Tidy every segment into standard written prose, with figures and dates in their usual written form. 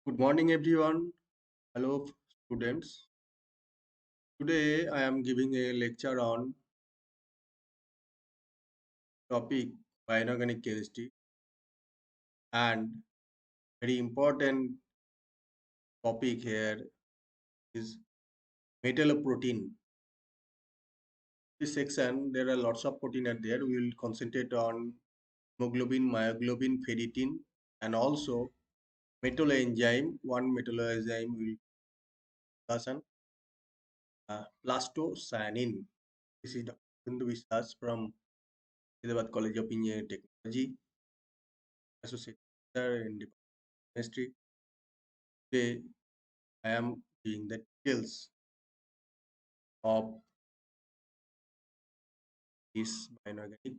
Good morning, everyone. Hello, students. Today, I am giving a lecture on topic Bio-inorganic Chemistry, and very important topic here is metalloprotein. This section, there are lots of protein are there. We will concentrate on hemoglobin, myoglobin, ferritin, and also metalloenzyme. One metalloenzyme will discuss on plastocyanin. This is Dr. Bindu Viswas from Hyderabad College of Engineering and Technology, Associate Professor in Department of Chemistry. Today, I am giving the details of this bioinorganic.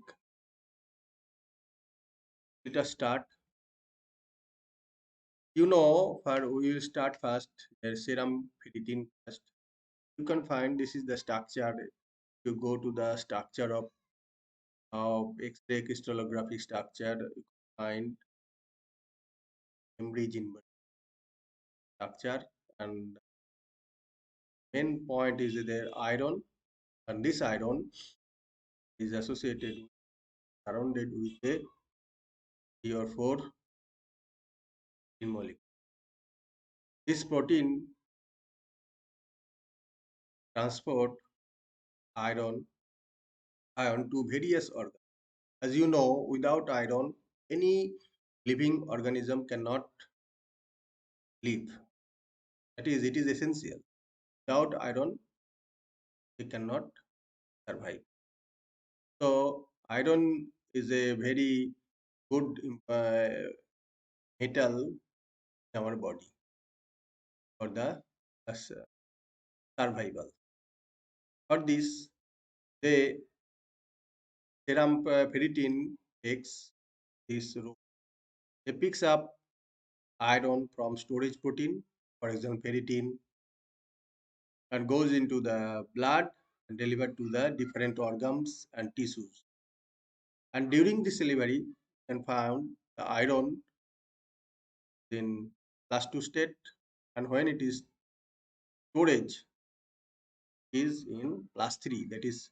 Let us start. We will start first. There's serum ferritin first. You can find this is the structure. You go to the structure of X-ray crystallography structure. You find Cambridge in structure, and main point is there iron, and this iron is associated surrounded with a 3 or 4 molecule. This protein transport iron to various organs. As you know, without iron, any living organism cannot live. That is, it is essential. Without iron, they cannot survive. So, iron is a very good metal in our body for the survival. For this, the serum ferritin takes this role. It picks up iron from storage protein, for example, ferritin, and goes into the blood and delivered to the different organs and tissues. And during this delivery, you can find the iron in plus 2 state, and when it is storage is in plus 3. That is,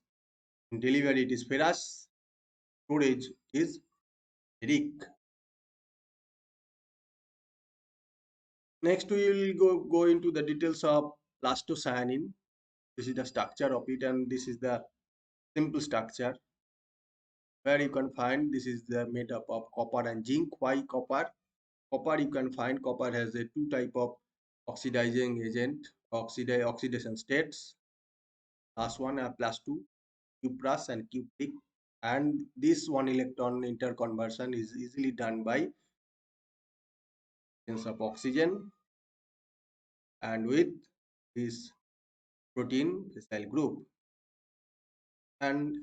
in delivery it is ferrous, storage is ferric. Next, we will go into the details of plastocyanin. This is the structure of it, and this is the simple structure where you can find this is the made up of copper and zinc. Why copper? Copper, you can find copper has a two type of oxidizing agent, oxidation states. Plus one and plus two, Q plus and Q peak. And this one electron interconversion is easily done by presence of oxygen and with this protein cell group. And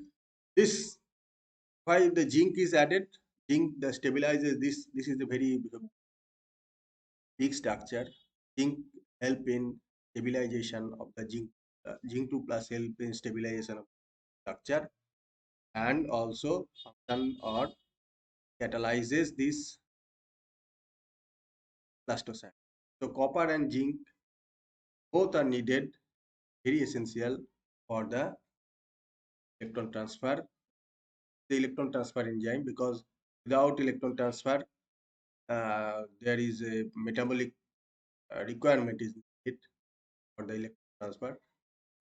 this why the zinc is added. Zinc the stabilizes this. This is a very big structure. Zinc help in stabilization of the zinc. Zinc 2 plus help in stabilization of structure and also function or catalyzes this plastocyan. So copper and zinc both are needed, very essential for the electron transfer, the electron transfer enzyme, because without electron transfer, there is a metabolic requirement is needed for the electron transfer.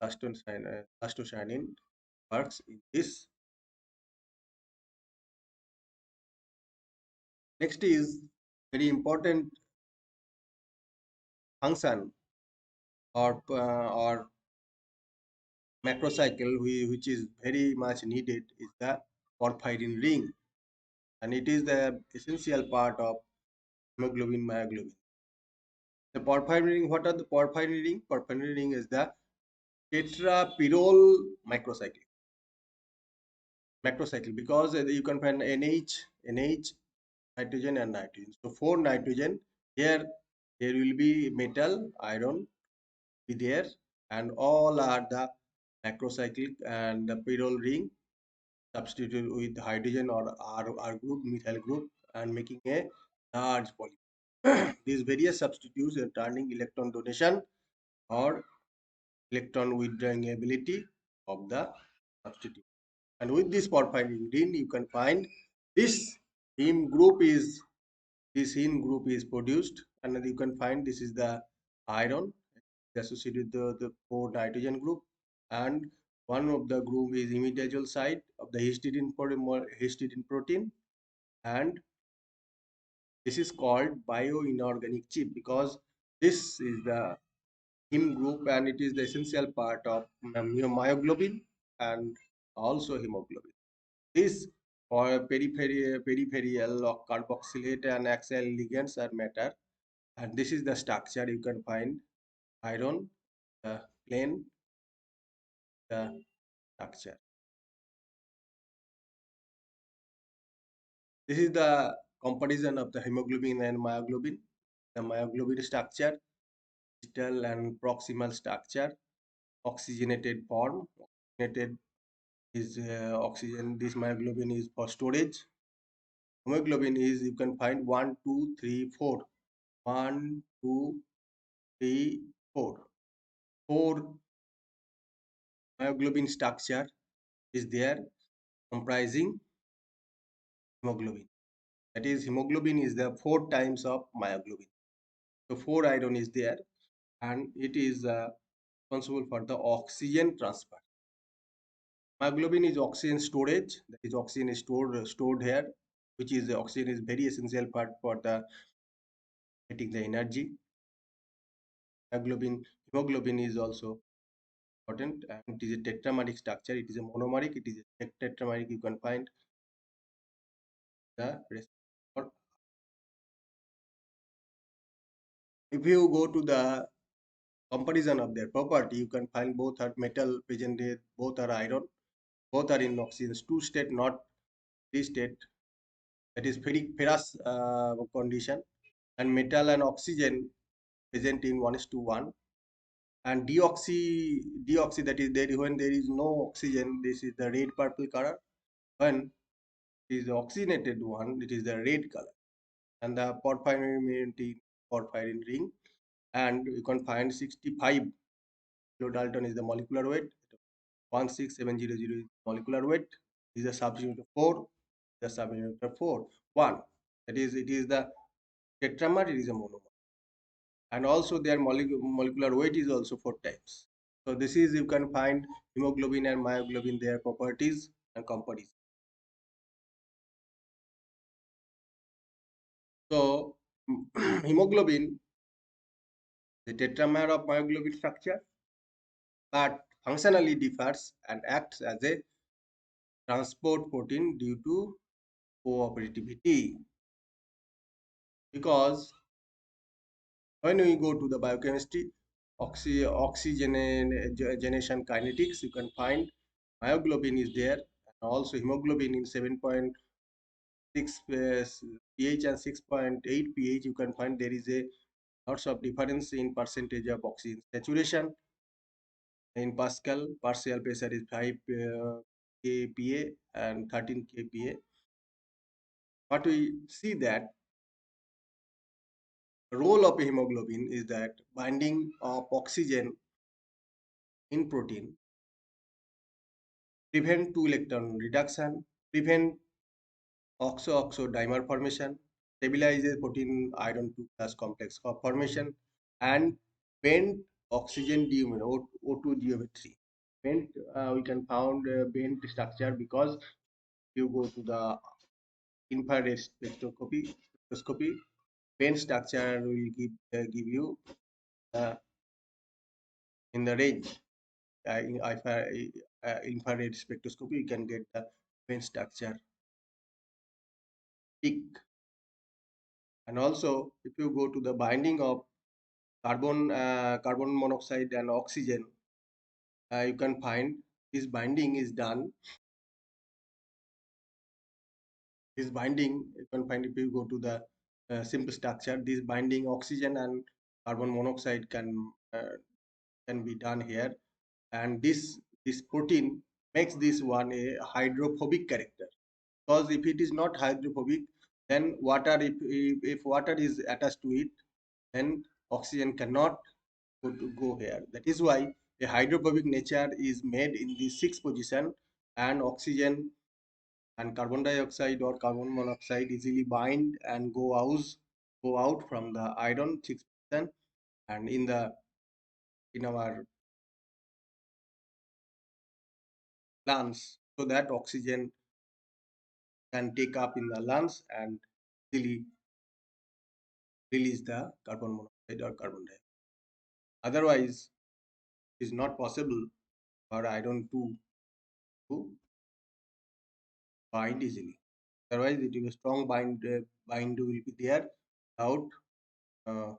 Plastocyanin works in this. Next is very important function or macrocycle which is very much needed is the porphyrin ring, and it is the essential part of hemoglobin myoglobin. The porphyrin ring, what are the porphyrin ring? Porphyrin ring is the tetrapyrrole macrocycle because you can find NH, nitrogen and nitrogen. So 4 nitrogen here, there will be metal, iron be there, and all are the macrocyclic, and the pyrrole ring substitute with hydrogen or R group, methyl group, and making a large polymer. These various substitutes are turning electron donation or electron withdrawing ability of the substitute. And with this porphyrin ring, you can find this heme group is produced, and you can find this is the iron associated with the 4 nitrogen group, and one of the group is imidazole side of the histidine protein, and this is called bio-inorganic chip because this is the heme group and it is the essential part of myoglobin and also hemoglobin. This or peripheral or carboxylate and acyl ligands are matter, and this is the structure you can find iron, the plane, the structure. This is the comparison of the hemoglobin and myoglobin. The myoglobin structure, distal and proximal structure, oxygenated form. Oxygenated is oxygen. This myoglobin is for storage. Hemoglobin is you can find 1, 2, 3, 4. 1, 2, 3, 4. 4 myoglobin structure is there comprising hemoglobin. That is, hemoglobin is the 4 times of myoglobin. So 4 iron is there, and it is responsible for the oxygen transfer. Myoglobin is oxygen storage. That is, oxygen is stored here, which is oxygen is very essential part for the getting the energy. Hemoglobin is also important, and it is a tetrameric structure. It is a monomeric. It is a tetrameric. You can find the rest. If you go to the comparison of their property, you can find both are metal present there, both are iron, both are in oxygen 2 state, not 3 state. That is ferrous condition, and metal and oxygen present in 1:1. And deoxy that is there when there is no oxygen, this is the red purple color. When it is the oxygenated one, it is the red color. And the porphyrin ring, and you can find 65 kilodalton is the molecular weight. 16700 is molecular weight. Is a subunit of 4. The subunit of 4 1. That is, it is the tetramer. It is a monomer, and also their molecular weight is also 4 times. So this is you can find hemoglobin and myoglobin, their properties and comparison. So hemoglobin, the tetramer of myoglobin structure, but functionally differs and acts as a transport protein due to cooperativity, because when we go to the biochemistry, oxygenation kinetics, you can find myoglobin is there, and also hemoglobin in 7.6 pH and 6.8 pH. You can find there is a lots of difference in percentage of oxygen saturation. In Pascal, partial pressure is 5 kPa and 13 kPa. But we see that the role of hemoglobin is that binding of oxygen in protein, prevent 2 electron reduction, prevent oxo-oxo dimer formation, stabilizes protein iron 2 plus complex formation, and bent oxygen O2 geometry. Bent, we can found bent structure because you go to the infrared spectroscopy, bent structure will give you in the range. In infrared spectroscopy, you can get the bent structure peak. And also, if you go to the binding of carbon monoxide and oxygen, you can find this binding is done. This binding you can find if you go to the simple structure. This binding oxygen and carbon monoxide can be done here, and this protein makes this one a hydrophobic character, because if it is not hydrophobic, Then water, if water is attached to it, then oxygen cannot go here. That is why a hydrophobic nature is made in the sixth position, and oxygen and carbon dioxide or carbon monoxide easily bind and go out from the iron sixth position, and in our lungs, so that oxygen can take up in the lungs and easily release the carbon monoxide or carbon dioxide. Otherwise, it is not possible for iron to bind easily. Otherwise, it will strong bind will be there without uh,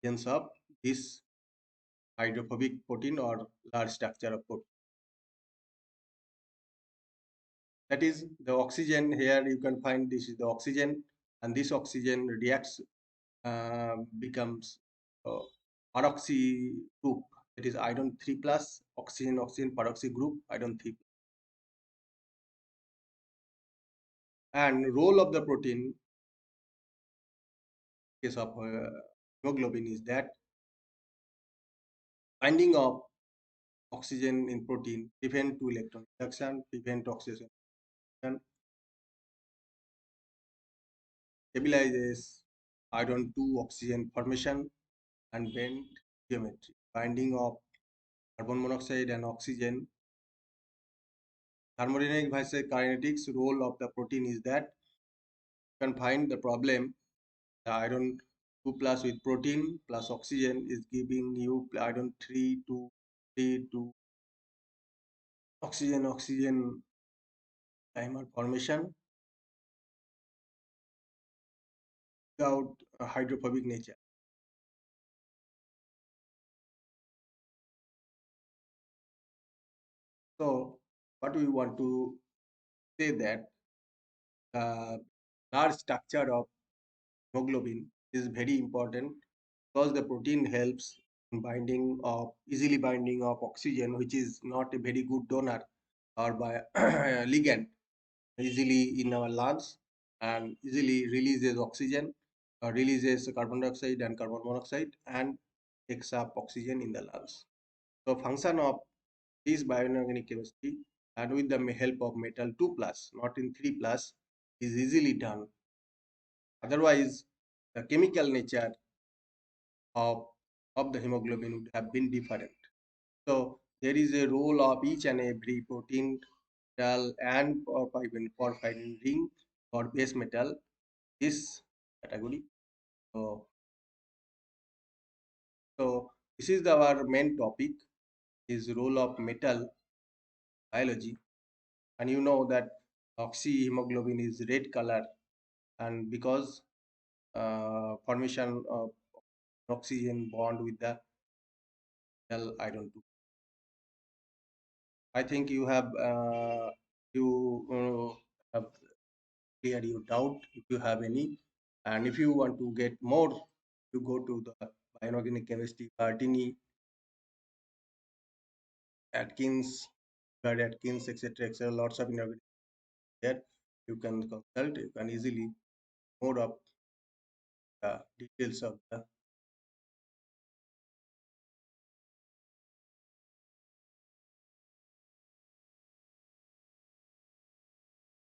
presence of this hydrophobic protein or large structure of protein. That is the oxygen. Here you can find this is the oxygen, and this oxygen reacts, becomes uh, peroxy group. That is iron 3 plus oxygen oxygen peroxy group iron 3. And role of the protein in case of hemoglobin is that binding of oxygen in protein prevent to electron reduction, prevent oxidation, stabilizes iron 2 oxygen formation, and bend geometry. Binding of carbon monoxide and oxygen. Thermodynamic versus kinetics role of the protein is that you can find the problem. The iron 2 plus with protein plus oxygen is giving you iron 3 to oxygen dimer formation without a hydrophobic nature. So what we want to say that the large structure of hemoglobin is very important because the protein helps in binding of easily binding of oxygen, which is not a very good donor or by ligand easily in our lungs, and easily releases oxygen, releases carbon dioxide and carbon monoxide, and takes up oxygen in the lungs. So function of this bioinorganic chemistry, and with the help of metal 2 plus, not in 3 plus, is easily done. Otherwise, the chemical nature of, of the hemoglobin would have been different. So there is a role of each and every protein, metal, and porphyrin ring or base metal, this category. So, so this is our main topic, is role of metal biology. And you know that oxyhemoglobin is red color, and because formation of oxygen bond with the metal iron 2. I think you have cleared your doubt if you have any, and if you want to get more, you go to the bioinorganic chemistry, Bartini, Atkins, Brad Atkins, etc., etc. Lots of inorganic there. You can consult. You can easily more of the details of the